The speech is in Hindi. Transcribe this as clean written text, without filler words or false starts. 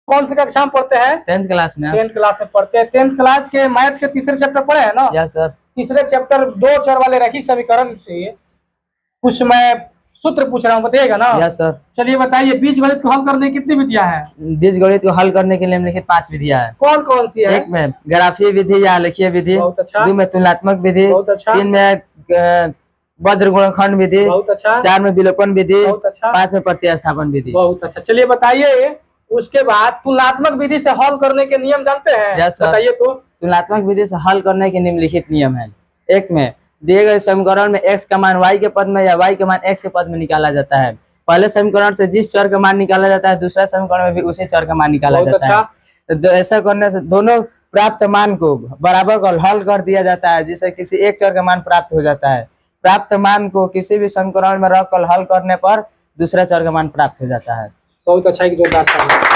कौन से कक्षा में पढ़ते हैं? 10th क्लास में। 10th क्लास में पढ़ते हैं। 10th क्लास के मैथ के तीसरे चैप्टर पढ़े हैं ना? Yes sir. तीसरे चैप्टर 2 चर वाले रैखिक समीकरण से कुछ मैं सूत्र पूछ रहा हूँ, बताइएगा ना? Yes sir. चलिए बताइए, बीजगणित को हल करने की कितनी विधियां हैं? बीजगणित को हल करने के लिए निम्नलिखित 5 विधियां हैं। कौन कौन सी है? 1 में ग्राफीय विधि या आलेखीय विधि। बहुत अच्छा। 2 में तुलनात्मक विधि। बहुत अच्छा। 3 में वज्र गुणनखंड विधि। बहुत अच्छा। 4 में विलोपन विधि। बहुत अच्छा। 5 में प्रतिस्थापन विधि। बहुत अच्छा। चलिए बताइए, उसके बाद तुलनात्मक विधि से हल करने के नियम जानते हैं? Yes sir. बताइए तो। तुलनात्मक विधि से हल करने के निम्नलिखित नियम है। 1 में दिए गए समीकरण में x का मान y के पद में या y का मान x के पद में निकाला जाता है। पहले समीकरण से जिस चर का मान निकाला जाता है, दूसरा समीकरण में भी उसी चर का मान निकाला जाता है। तो ऐसा करने से दोनों प्राप्त मान को बराबर कर हल कर दिया जाता है, जिससे किसी एक चर का मान प्राप्त हो जाता है। प्राप्त मान को किसी भी समीकरण में रखकर हल करने पर दूसरा चर का मान प्राप्त हो जाता है। बहुत अच्छा, एक जोरदार ताली।